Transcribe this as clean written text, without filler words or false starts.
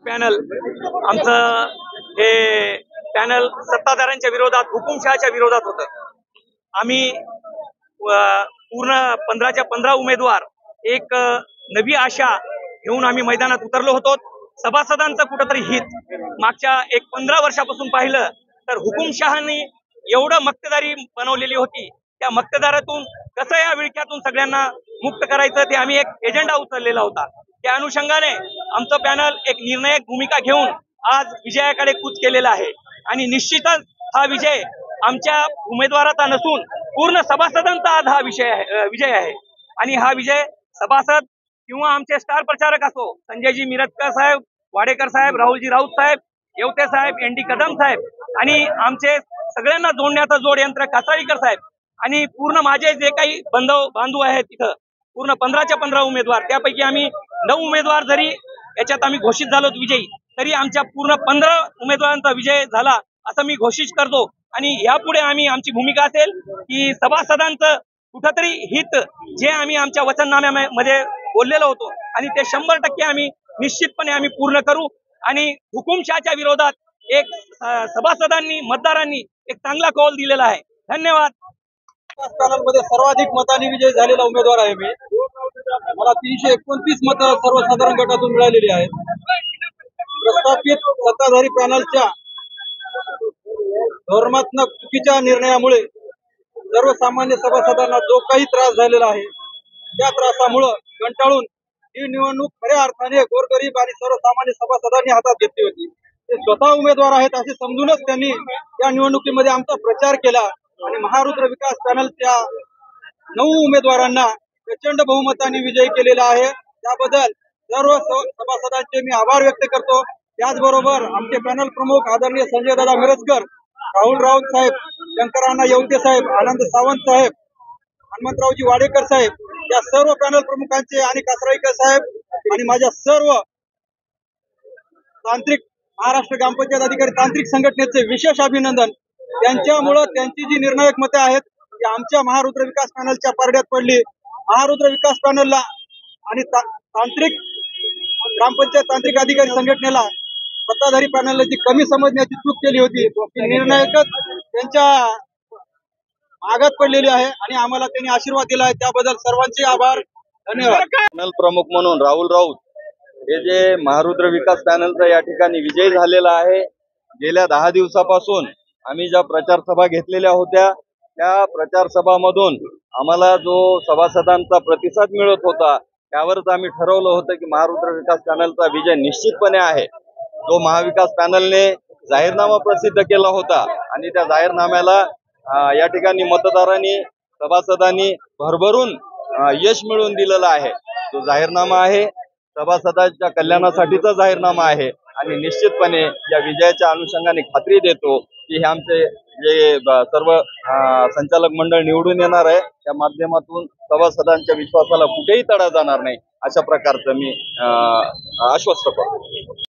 Panel आमचं हे panel सत्ताधाऱ्यांच्या विरोधात, हुकुमशहाच्या विरोधात होतं. आम्ही पूर्ण 15च्या 15 उमेदवार एक नवी आशा घेऊन आम्ही मैदानात उतरलो होतो. सभासदांचं कुठंतरी हित मागच्या 15 वर्षापासून पाहिलं तर हुकुमशहानी एवढं मक्तेदारी बनवलेली होती. त्या मक्तेदारातून कसं या विळख्यातून सगळ्यांना मुक्त करायचं ते आम्ही एक एजेंडा उचललेला होता. त्या अनुषंगाने आमचं पॅनल एक निर्णायक भूमिका घेऊन आज विजयाकडे कूच केलेला आहे आणि निश्चितच हा विजय आमच्या उमेदवाराचा नसून पूर्ण सभासदांचा आज हा विजय आहे. आणि हा विजय सभासद किंवा आमचे स्टार प्रचारक असो, संजयजी मिरजकर साहेब, वाडेकर साहेब, राहुलजी राऊत साहेब, येवते साहेब, एनडी कदम साहेब आणि आमचे सगळ्यांना जोडण्याचं जोड यंत्र कासाळीकर साहेब आणि पूर्ण माझे जे काही बांधव आहेत तिथं पूर्ण 15च्या 15 उमेदवार, त्यापैकी आम्ही 9 उमेदवार जरी याच्यात आम्ही घोषित झालो विजयी, तरी आमच्या पूर्ण 15 उमेदवारांचा विजय झाला असं मी घोषित करतो. आणि यापुढे आमची भूमिका असेल की सभासदांचं कुठंतरी हित जे आम्ही आमच्या वचननाम्यामध्ये बोललेलो होतो आणि ते 100% आम्ही निश्चितपणे पूर्ण करू. आणि हुकुमशहाच्या विरोधात एक सभासदांनी, मतदारांनी एक चांगला कौल दिलेला आहे. धन्यवाद. पॅनलमध्ये सर्वाधिक मतांनी विजय झालेला उमेदवार आहे मी. मला 329 मतं सर्वसाधारण गटातून मिळालेली आहेत. प्रस्थापित सत्ताधारी पॅनलच्या धोरणात्मक चुकीच्या निर्णयामुळे सर्वसामान्य सभासदांना जो काही त्रास झालेला आहे त्या त्रासामुळे कंटाळून ही निवडणूक खऱ्या अर्थाने गोरगरीब आणि सर्वसामान्य सभासदांनी हातात घेतली होती. ते स्वतः उमेदवार आहेत असे समजूनच त्यांनी या निवडणुकीमध्ये आमचा प्रचार केला आणि महारुद्र विकास पॅनलच्या 9 उमेदवारांना प्रचंड बहुमताने विजयी केलेला आहे. त्याबद्दल सर्व सभासदांचे मी आभार व्यक्त करतो. त्याचबरोबर आमचे पॅनल प्रमुख आदरणीय संजयदादा मिरजकर, राहुल राऊत साहेब, शंकरांना येवते साहेब, आनंद सावंत साहेब, हनुमंतरावजी वाडेकर साहेब, या सर्व पॅनल प्रमुखांचे आणि कासराईकर साहेब आणि माझ्या सर्व तांत्रिक महाराष्ट्र ग्रामपंचायत अधिकारी तांत्रिक संघटनेचे विशेष अभिनंदन. त्यांच्यामुळे त्यांची जी निर्णायक मते आहेत ती आमच्या महारुद्र विकास पॅनलच्या पारड्यात पडली. महारुद्र विकास पॅनलला आणि तांत्रिक ग्रामपंचायत तांत्रिक अधिकारी संघटनेला सत्ताधारी पॅनलला जी कमी समजण्याची चूक केली होती ती निर्णायकच त्यांच्या मागात पडलेली आहे आणि आम्हाला त्यांनी आशीर्वाद दिला आहे. त्याबद्दल सर्वांचे आभार. धन्यवाद. पॅनल प्रमुख म्हणून राहुल राऊत हे जे महारुद्र विकास पॅनलचा या ठिकाणी विजय झालेला आहे. गेल्या 10 दिवसापासून आम्ही ज्या प्रचार सभा घेतलेल्या होत्या त्या प्रचार सभामधून आम्हाला जो सभासदांचा प्रतिसाद मिळत होता त्यावरच आम्ही ठरवलं होतं की महारुद्र विकास पॅनलचा विजय निश्चितपणे आहे. जो महाविकास पॅनलने जाहीरनामा प्रसिद्ध केला होता आणि त्या जाहीरनाम्याला या ठिकाणी मतदारांनी, सभासदांनी भरभरून यश मिळवून दिलेलं आहे. जो जाहीरनामा आहे सभासदांच्या कल्याणासाठीचा जाहीरनामा आहे आणि निश्चितपणे या विजयाच्या अनुषंगाने खात्री देतो की हे आमचे जे सर्व संचालक मंडळ निवडून येणार आहे त्या माध्यमातून सभासदांच्या विश्वासाला कुठेही तडा जाणार नाही अशा प्रकारचं मी आश्वस्त करतो.